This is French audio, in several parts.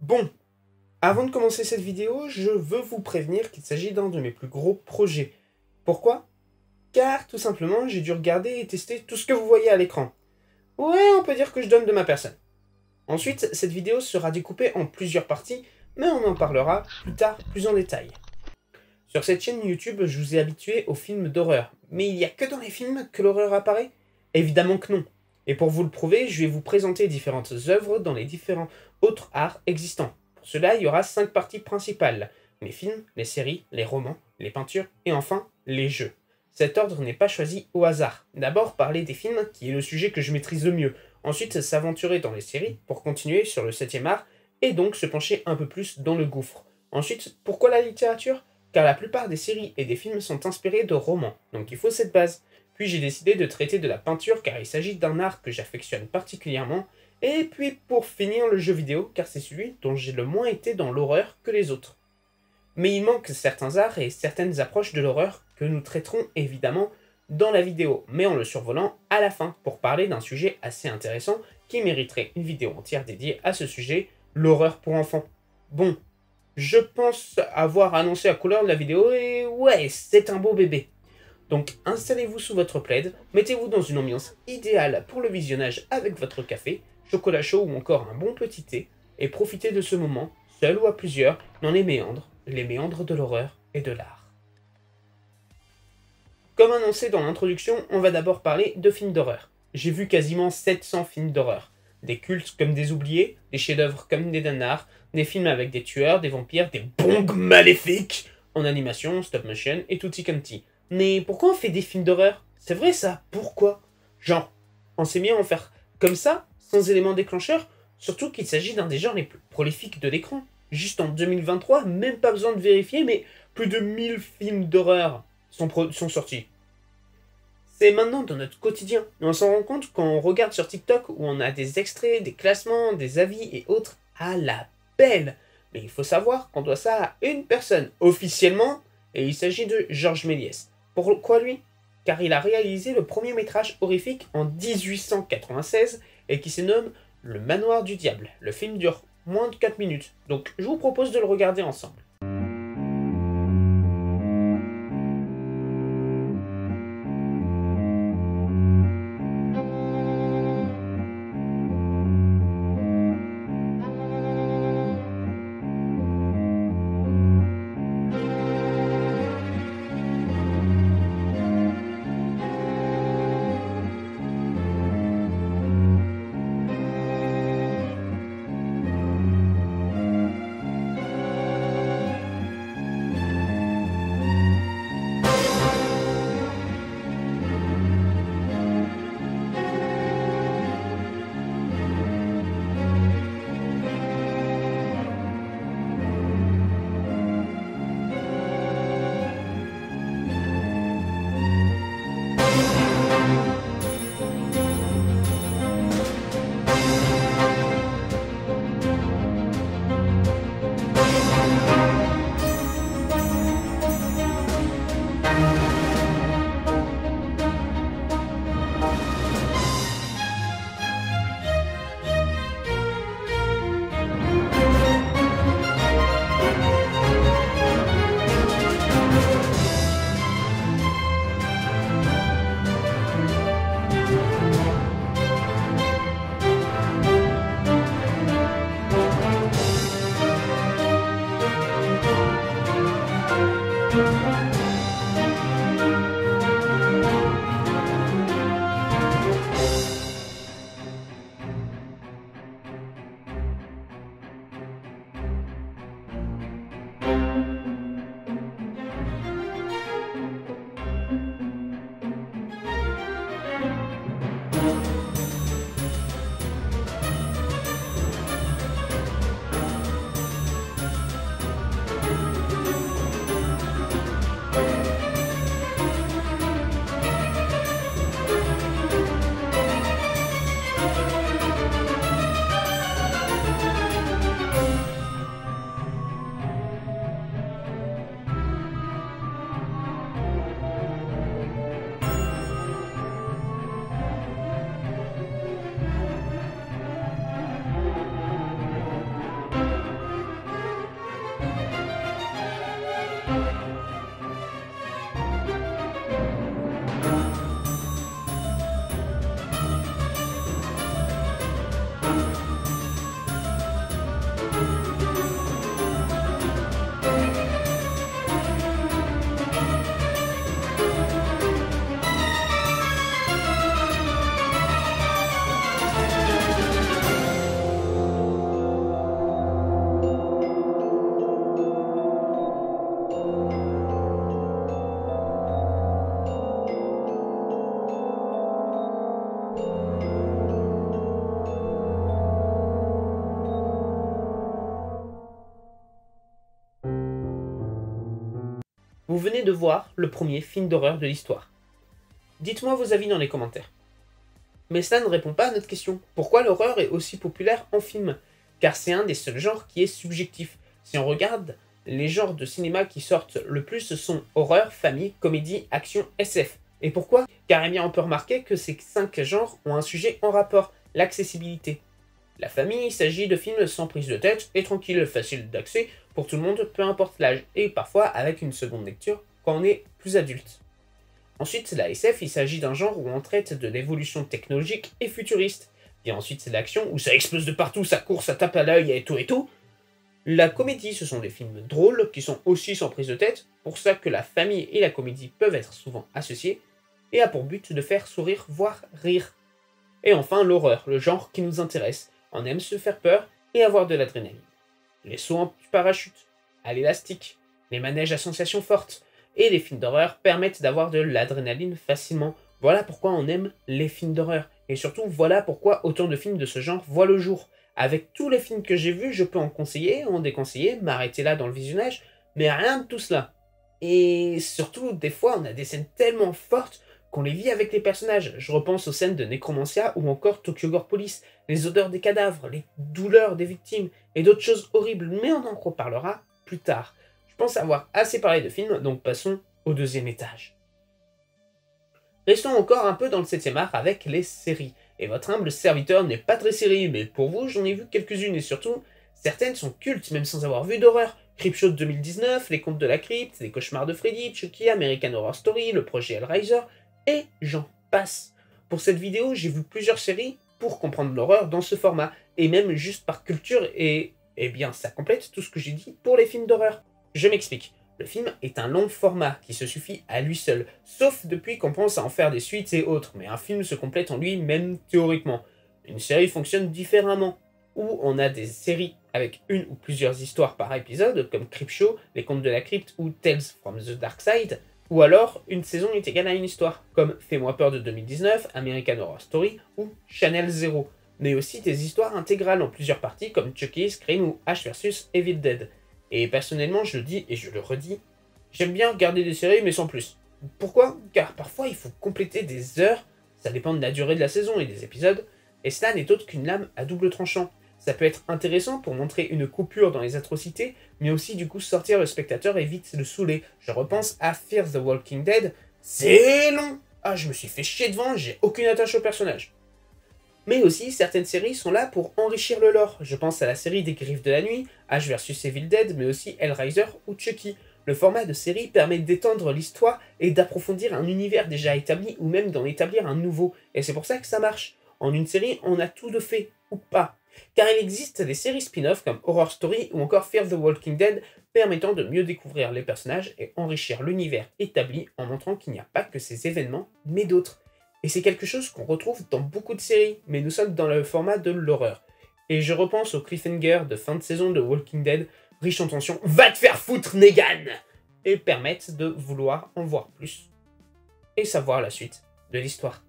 Bon, avant de commencer cette vidéo, je veux vous prévenir qu'il s'agit d'un de mes plus gros projets. Pourquoi? Car tout simplement, j'ai dû regarder et tester tout ce que vous voyez à l'écran. Ouais, on peut dire que je donne de ma personne. Ensuite, cette vidéo sera découpée en plusieurs parties, mais on en parlera plus tard, plus en détail. Sur cette chaîne YouTube, je vous ai habitué aux films d'horreur. Mais il n'y a que dans les films que l'horreur apparaît? Évidemment que non. Et pour vous le prouver, je vais vous présenter différentes œuvres dans les différents autres arts existants. Pour cela, il y aura 5 parties principales. Les films, les séries, les romans, les peintures et enfin, les jeux. Cet ordre n'est pas choisi au hasard. D'abord, parler des films, qui est le sujet que je maîtrise le mieux. Ensuite, s'aventurer dans les séries, pour continuer sur le 7e art, et donc se pencher un peu plus dans le gouffre. Ensuite, pourquoi la littérature? Car la plupart des séries et des films sont inspirés de romans, donc il faut cette base. Puis j'ai décidé de traiter de la peinture car il s'agit d'un art que j'affectionne particulièrement, et puis pour finir le jeu vidéo car c'est celui dont j'ai le moins été dans l'horreur que les autres. Mais il manque certains arts et certaines approches de l'horreur que nous traiterons évidemment dans la vidéo, mais en le survolant à la fin pour parler d'un sujet assez intéressant qui mériterait une vidéo entière dédiée à ce sujet, l'horreur pour enfants. Bon, je pense avoir annoncé la couleur de la vidéo et ouais, c'est un beau bébé. Donc installez-vous sous votre plaid, mettez-vous dans une ambiance idéale pour le visionnage avec votre café, chocolat chaud ou encore un bon petit thé, et profitez de ce moment, seul ou à plusieurs, dans les méandres de l'horreur et de l'art. Comme annoncé dans l'introduction, on va d'abord parler de films d'horreur. J'ai vu quasiment 700 films d'horreur. Des cultes comme des oubliés, des chefs-d'œuvre comme des nanars, des films avec des tueurs, des vampires, des bongs maléfiques, en animation, stop motion et tutti quanti. Mais pourquoi on fait des films d'horreur? C'est vrai ça, pourquoi? Genre, on s'est mis à en faire comme ça, sans élément déclencheur, surtout qu'il s'agit d'un des genres les plus prolifiques de l'écran. Juste en 2023, même pas besoin de vérifier, mais plus de 1000 films d'horreur sont sortis. C'est maintenant dans notre quotidien, et on s'en rend compte quand on regarde sur TikTok où on a des extraits, des classements, des avis et autres à la belle. Mais il faut savoir qu'on doit ça à une personne, officiellement, et il s'agit de Georges Méliès. Pourquoi lui? Car il a réalisé le premier métrage horrifique en 1896 et qui se nomme Le Manoir du Diable. Le film dure moins de 4 minutes, donc je vous propose de le regarder ensemble. Vous venez de voir le premier film d'horreur de l'histoire. Dites-moi vos avis dans les commentaires. Mais cela ne répond pas à notre question. Pourquoi l'horreur est aussi populaire en film? Car c'est un des seuls genres qui est subjectif. Si on regarde, les genres de cinéma qui sortent le plus sont horreur, famille, comédie, action, SF. Et pourquoi? Car eh bien, on peut remarquer que ces 5 genres ont un sujet en rapport, l'accessibilité. La famille, il s'agit de films sans prise de tête et tranquille, facile d'accès pour tout le monde, peu importe l'âge, et parfois avec une seconde lecture quand on est plus adulte. Ensuite, la SF, il s'agit d'un genre où on traite de l'évolution technologique et futuriste. Et ensuite, c'est l'action où ça explose de partout, ça court, ça tape à l'œil et tout et tout. La comédie, ce sont des films drôles qui sont aussi sans prise de tête, pour ça que la famille et la comédie peuvent être souvent associées, et a pour but de faire sourire, voire rire. Et enfin, l'horreur, le genre qui nous intéresse. On aime se faire peur et avoir de l'adrénaline. Les sauts en parachute, à l'élastique, les manèges à sensations fortes, et les films d'horreur permettent d'avoir de l'adrénaline facilement. Voilà pourquoi on aime les films d'horreur. Et surtout, voilà pourquoi autant de films de ce genre voient le jour. Avec tous les films que j'ai vus, je peux en conseiller, en déconseiller, m'arrêter là dans le visionnage, mais rien de tout cela. Et surtout, des fois, on a des scènes tellement fortes qu'on les vit avec les personnages. Je repense aux scènes de Necromancia ou encore Tokyo Gore Police, les odeurs des cadavres, les douleurs des victimes et d'autres choses horribles, mais on en reparlera plus tard. Je pense avoir assez parlé de films, donc passons au deuxième étage. Restons encore un peu dans le 7e art avec les séries. Et votre humble serviteur n'est pas très série, mais pour vous, j'en ai vu quelques-unes et surtout, certaines sont cultes même sans avoir vu d'horreur. Creepshow de 2019, Les Contes de la Crypte, Les Cauchemars de Freddy, Chucky, American Horror Story, le projet Hellraiser, et j'en passe. Pour cette vidéo, j'ai vu plusieurs séries pour comprendre l'horreur dans ce format, et même juste par culture, et eh bien ça complète tout ce que j'ai dit pour les films d'horreur. Je m'explique. Le film est un long format qui se suffit à lui seul, sauf depuis qu'on pense à en faire des suites et autres, mais un film se complète en lui même théoriquement. Une série fonctionne différemment, où on a des séries avec une ou plusieurs histoires par épisode, comme Creepshow, Les Contes de la Crypte ou Tales from the Dark Side, ou alors une saison est égale à une histoire, comme Fais-moi peur de 2019, American Horror Story ou Channel Zero, mais aussi des histoires intégrales en plusieurs parties comme Chucky, Scream ou Ash vs Evil Dead. Et personnellement, je le dis et je le redis, j'aime bien regarder des séries mais sans plus. Pourquoi? Car parfois il faut compléter des heures, ça dépend de la durée de la saison et des épisodes, et cela n'est autre qu'une lame à double tranchant. Ça peut être intéressant pour montrer une coupure dans les atrocités, mais aussi du coup sortir le spectateur et vite le saouler. Je repense à Fear the Walking Dead, c'est long! Ah, je me suis fait chier devant, j'ai aucune attache au personnage. Mais aussi, certaines séries sont là pour enrichir le lore. Je pense à la série des Griffes de la Nuit, Ash vs Evil Dead, mais aussi Hellraiser ou Chucky. Le format de série permet d'étendre l'histoire et d'approfondir un univers déjà établi ou même d'en établir un nouveau. Et c'est pour ça que ça marche. En une série, on a tout de fait, ou pas. Car il existe des séries spin-off comme Horror Story ou encore Fear the Walking Dead permettant de mieux découvrir les personnages et enrichir l'univers établi en montrant qu'il n'y a pas que ces événements, mais d'autres. Et c'est quelque chose qu'on retrouve dans beaucoup de séries, mais nous sommes dans le format de l'horreur. Et je repense au cliffhanger de fin de saison de Walking Dead, riche en tension, va te faire foutre Negan! Et permettent de vouloir en voir plus. Et savoir la suite de l'histoire.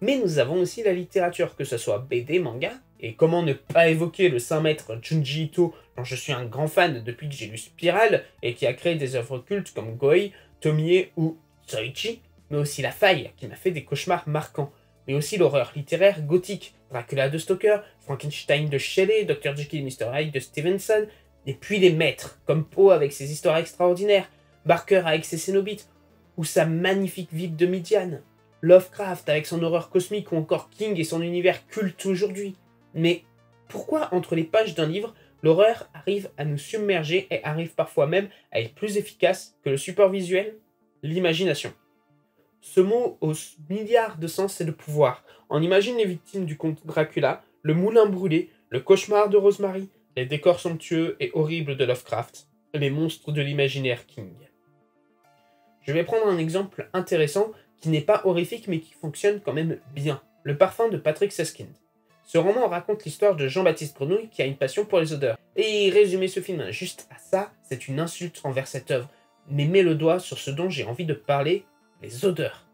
Mais nous avons aussi la littérature, que ce soit BD, manga, et comment ne pas évoquer le saint maître Junji Ito, dont je suis un grand fan depuis que j'ai lu Spiral, et qui a créé des œuvres cultes comme Goi, Tomie ou Zoichi, mais aussi La Faille, qui m'a fait des cauchemars marquants, mais aussi l'horreur littéraire gothique, Dracula de Stoker, Frankenstein de Shelley, Dr. Jekyll et Mr. Hyde de Stevenson, et puis les maîtres, comme Poe avec ses histoires extraordinaires, Barker avec ses Cénobites, ou sa magnifique ville de Midian, Lovecraft avec son horreur cosmique, ou encore King et son univers culte aujourd'hui. Mais pourquoi entre les pages d'un livre, l'horreur arrive à nous submerger et arrive parfois même à être plus efficace que le support visuel? L'imagination. Ce mot aux milliards de sens et de pouvoir. On imagine les victimes du conte Dracula, le moulin brûlé, le cauchemar de Rosemary, les décors somptueux et horribles de Lovecraft, les monstres de l'imaginaire King. Je vais prendre un exemple intéressant qui n'est pas horrifique mais qui fonctionne quand même bien. Le parfum de Patrick Süskind. Ce roman raconte l'histoire de Jean-Baptiste Grenouille qui a une passion pour les odeurs. Et résumer ce film juste à ça, c'est une insulte envers cette œuvre, mais met le doigt sur ce dont j'ai envie de parler, les odeurs.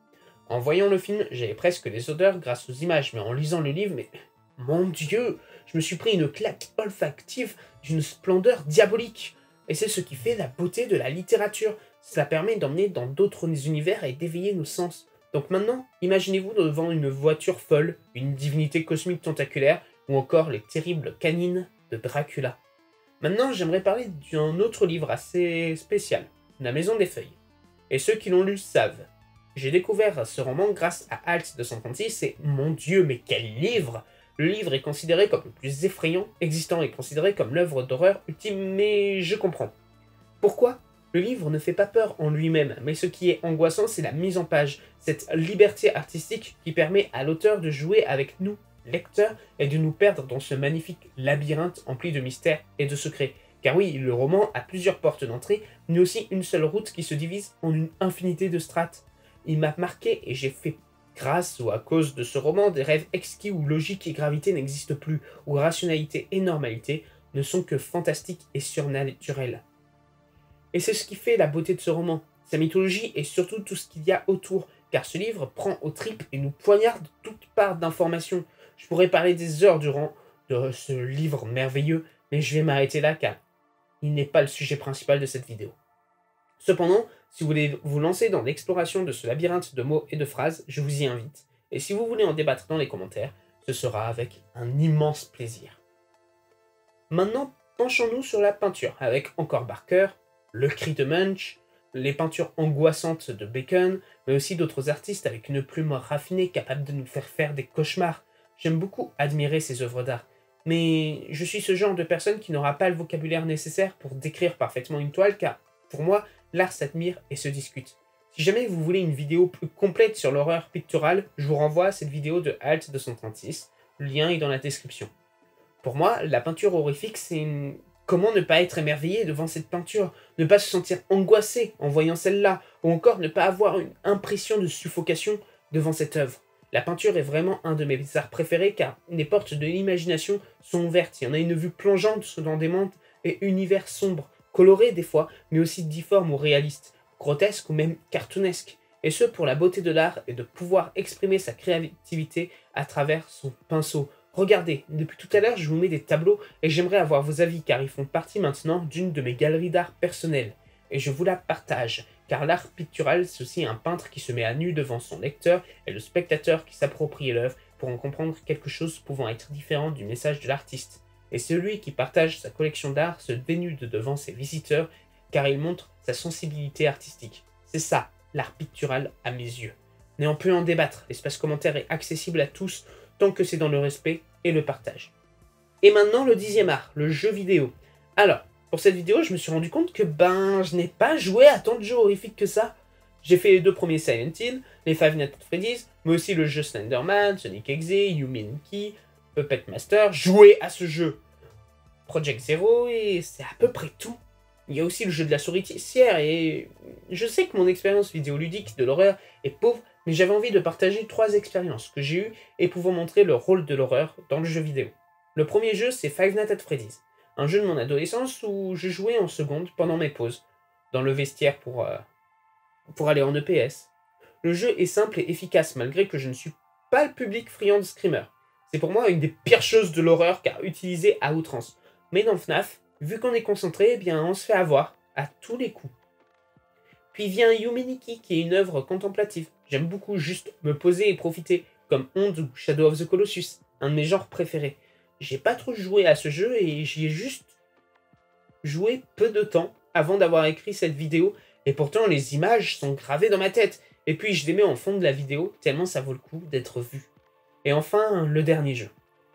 En voyant le film, j'avais presque les odeurs grâce aux images, mais en lisant le livre, mais mon Dieu, je me suis pris une claque olfactive d'une splendeur diabolique. Et c'est ce qui fait la beauté de la littérature. Ça permet d'emmener dans d'autres univers et d'éveiller nos sens. Donc maintenant, imaginez-vous devant une voiture folle, une divinité cosmique tentaculaire, ou encore les terribles canines de Dracula. Maintenant, j'aimerais parler d'un autre livre assez spécial, La Maison des Feuilles. Et ceux qui l'ont lu savent. J'ai découvert ce roman grâce à Alt 236 et mon Dieu, mais quel livre! Le livre est considéré comme le plus effrayant existant et considéré comme l'œuvre d'horreur ultime, mais je comprends. Pourquoi? Le livre ne fait pas peur en lui-même, mais ce qui est angoissant, c'est la mise en page, cette liberté artistique qui permet à l'auteur de jouer avec nous, lecteurs, et de nous perdre dans ce magnifique labyrinthe empli de mystères et de secrets. Car oui, le roman a plusieurs portes d'entrée, mais aussi une seule route qui se divise en une infinité de strates. Il m'a marqué et j'ai fait, grâce ou à cause de ce roman, des rêves exquis où logique et gravité n'existent plus, où rationalité et normalité ne sont que fantastiques et surnaturelles. Et c'est ce qui fait la beauté de ce roman, sa mythologie et surtout tout ce qu'il y a autour, car ce livre prend aux tripes et nous poignarde de toutes parts d'informations. Je pourrais parler des heures durant de ce livre merveilleux, mais je vais m'arrêter là car il n'est pas le sujet principal de cette vidéo. Cependant, si vous voulez vous lancer dans l'exploration de ce labyrinthe de mots et de phrases, je vous y invite. Et si vous voulez en débattre dans les commentaires, ce sera avec un immense plaisir. Maintenant, penchons-nous sur la peinture, avec encore Barker, Le Cri de Munch, les peintures angoissantes de Bacon, mais aussi d'autres artistes avec une plume raffinée capable de nous faire des cauchemars. J'aime beaucoup admirer ces œuvres d'art, mais je suis ce genre de personne qui n'aura pas le vocabulaire nécessaire pour décrire parfaitement une toile, car pour moi, l'art s'admire et se discute. Si jamais vous voulez une vidéo plus complète sur l'horreur picturale, je vous renvoie à cette vidéo de Alt 236, le lien est dans la description. Pour moi, la peinture horrifique, c'est une... Comment ne pas être émerveillé devant cette peinture, ne pas se sentir angoissé en voyant celle-là, ou encore ne pas avoir une impression de suffocation devant cette œuvre. La peinture est vraiment un de mes arts préférés car les portes de l'imagination sont ouvertes. Il y en a une vue plongeante dans des mondes et univers sombres, colorés des fois, mais aussi difformes ou réalistes, grotesques ou même cartoonesques. Et ce pour la beauté de l'art et de pouvoir exprimer sa créativité à travers son pinceau. Regardez, depuis tout à l'heure, je vous mets des tableaux et j'aimerais avoir vos avis car ils font partie maintenant d'une de mes galeries d'art personnelles. Et je vous la partage, car l'art pictural, c'est aussi un peintre qui se met à nu devant son lecteur et le spectateur qui s'approprie l'œuvre pour en comprendre quelque chose pouvant être différent du message de l'artiste. Et celui qui partage sa collection d'art se dénude devant ses visiteurs car il montre sa sensibilité artistique. C'est ça, l'art pictural à mes yeux. Mais on peut en débattre, l'espace commentaire est accessible à tous, tant que c'est dans le respect et le partage. Et maintenant le 10e art, le jeu vidéo. Alors, pour cette vidéo, je me suis rendu compte que je n'ai pas joué à tant de jeux horrifiques que ça. J'ai fait les 2 premiers Silent Hill, les Five Nights at Freddy's, mais aussi le jeu Slenderman, Sonic Exe, Yuminki, Puppet Master, joué à ce jeu. Project Zero, et c'est à peu près tout. Il y a aussi le jeu de la souricière, et je sais que mon expérience vidéoludique de l'horreur est pauvre, mais j'avais envie de partager 3 expériences que j'ai eues et pouvant montrer le rôle de l'horreur dans le jeu vidéo. Le premier jeu, c'est Five Nights at Freddy's, un jeu de mon adolescence où je jouais en seconde pendant mes pauses, dans le vestiaire pour aller en EPS. Le jeu est simple et efficace malgré que je ne suis pas le public friand de screamer. C'est pour moi une des pires choses de l'horreur car utilisé à outrance. Mais dans FNAF, vu qu'on est concentré, eh bien on se fait avoir à tous les coups. Puis vient Yuminiki qui est une œuvre contemplative. J'aime beaucoup juste me poser et profiter, comme Onde ou Shadow of the Colossus, un de mes genres préférés. J'ai pas trop joué à ce jeu et j'y ai juste joué peu de temps avant d'avoir écrit cette vidéo et pourtant les images sont gravées dans ma tête et puis je les mets en fond de la vidéo tellement ça vaut le coup d'être vu. Et enfin, le dernier jeu,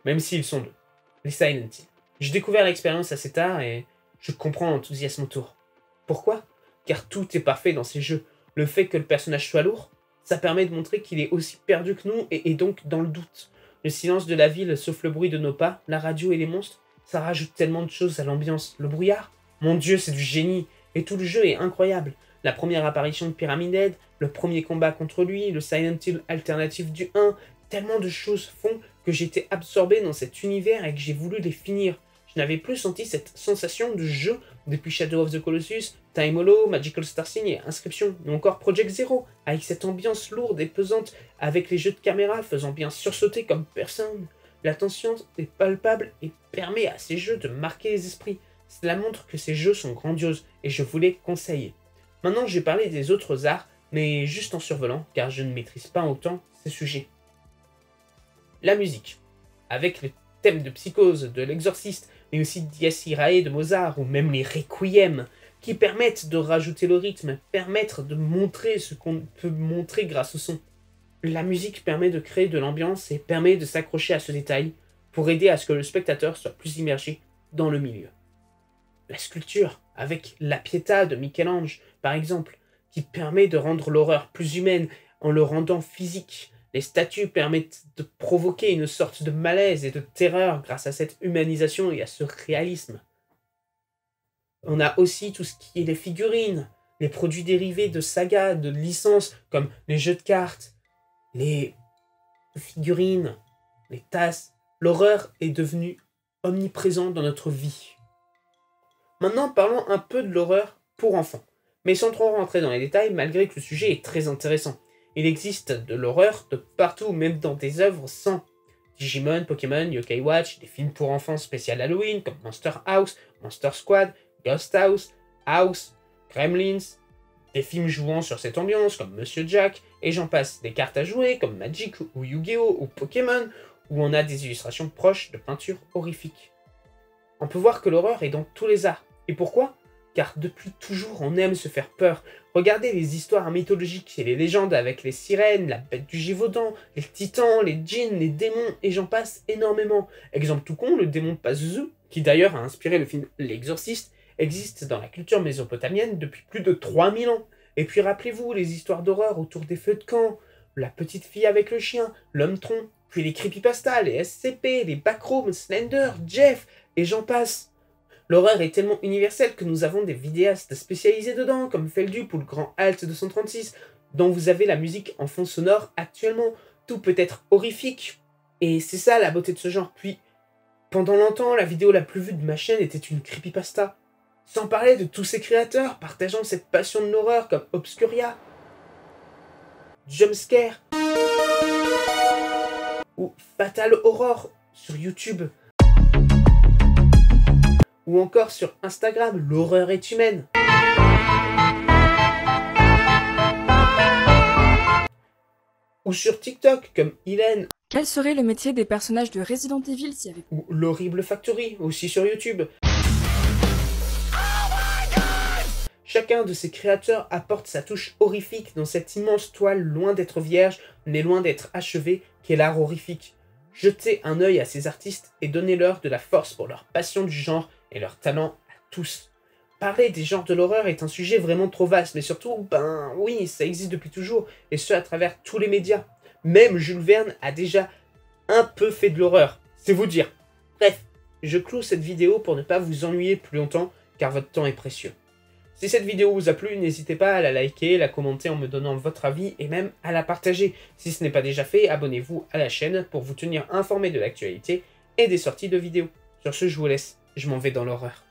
même s'ils sont 2, les Silent Hill. J'ai découvert l'expérience assez tard et je comprends l'enthousiasme autour. Pourquoi? Car tout est parfait dans ces jeux. Le fait que le personnage soit lourd, ça permet de montrer qu'il est aussi perdu que nous et donc dans le doute. Le silence de la ville, sauf le bruit de nos pas, la radio et les monstres, ça rajoute tellement de choses à l'ambiance. Le brouillard, mon dieu, c'est du génie. Et tout le jeu est incroyable. La première apparition de Pyramid Head, le premier combat contre lui, le Silent Hill alternatif du 1, tellement de choses font que j'ai été absorbé dans cet univers et que j'ai voulu les finir. Je n'avais plus senti cette sensation de jeu depuis Shadow of the Colossus, Time Hollow, Magical Star Sign et Inscription, ou encore Project Zero, avec cette ambiance lourde et pesante, avec les jeux de caméra faisant bien sursauter comme personne. La tension est palpable et permet à ces jeux de marquer les esprits. Cela montre que ces jeux sont grandioses et je vous les conseille. Maintenant, je vais parler des autres arts, mais juste en survolant, car je ne maîtrise pas autant ces sujets. La musique. Avec le thème de Psychose, de l'Exorciste, mais aussi Dies Irae de Mozart, ou même les requiem, qui permettent de rajouter le rythme, permettent de montrer ce qu'on peut montrer grâce au son. La musique permet de créer de l'ambiance et permet de s'accrocher à ce détail pour aider à ce que le spectateur soit plus immergé dans le milieu. La sculpture, avec la Pietà de Michel-Ange, par exemple, qui permet de rendre l'horreur plus humaine en le rendant physique. Les statues permettent de provoquer une sorte de malaise et de terreur grâce à cette humanisation et à ce réalisme. On a aussi tout ce qui est les figurines, les produits dérivés de sagas, de licences, comme les jeux de cartes, les figurines, les tasses. L'horreur est devenue omniprésente dans notre vie. Maintenant, parlons un peu de l'horreur pour enfants, mais sans trop rentrer dans les détails, malgré que le sujet est très intéressant. Il existe de l'horreur de partout, même dans des œuvres sans Digimon, Pokémon, Yokai Watch, des films pour enfants spécial Halloween comme Monster House, Monster Squad, Ghost House, House, Gremlins, des films jouant sur cette ambiance comme Monsieur Jack, et j'en passe, des cartes à jouer comme Magic ou Yu-Gi-Oh! Ou Pokémon, où on a des illustrations proches de peintures horrifiques. On peut voir que l'horreur est dans tous les arts. Et pourquoi ? Car depuis toujours on aime se faire peur. Regardez les histoires mythologiques et les légendes avec les sirènes, la bête du Gévaudan, les titans, les djinns, les démons, et j'en passe énormément. Exemple tout con, le démon Pazuzu, qui d'ailleurs a inspiré le film L'Exorciste, existe dans la culture mésopotamienne depuis plus de 3000 ans. Et puis rappelez-vous les histoires d'horreur autour des feux de camp, la petite fille avec le chien, l'homme tronc, puis les creepypastas, les SCP, les backrooms, Slender, Jeff, et j'en passe. L'horreur est tellement universelle que nous avons des vidéastes spécialisés dedans, comme Feldup ou le Grand Alt 236, dont vous avez la musique en fond sonore actuellement. Tout peut être horrifique. Et c'est ça la beauté de ce genre. Puis, pendant longtemps, la vidéo la plus vue de ma chaîne était une creepypasta. Sans parler de tous ces créateurs partageant cette passion de l'horreur comme Obscuria, Jumpscare ou Fatal Horror sur YouTube. Ou encore sur Instagram, l'horreur est humaine. Ou sur TikTok, comme Hélène. Quel serait le métier des personnages de Resident Evil s'il y avait... Ou l'horrible Factory, aussi sur YouTube. Chacun de ces créateurs apporte sa touche horrifique dans cette immense toile loin d'être vierge, mais loin d'être achevée, qu'est l'art horrifique. Jetez un œil à ces artistes et donnez-leur de la force pour leur passion du genre et leur talent à tous. Parler des genres de l'horreur est un sujet vraiment trop vaste, mais surtout, oui, ça existe depuis toujours, et ce à travers tous les médias. Même Jules Verne a déjà un peu fait de l'horreur, c'est vous dire. Bref, je cloue cette vidéo pour ne pas vous ennuyer plus longtemps, car votre temps est précieux. Si cette vidéo vous a plu, n'hésitez pas à la liker, la commenter en me donnant votre avis et même à la partager. Si ce n'est pas déjà fait, abonnez-vous à la chaîne pour vous tenir informé de l'actualité et des sorties de vidéos. Sur ce, je vous laisse, je m'en vais dans l'horreur.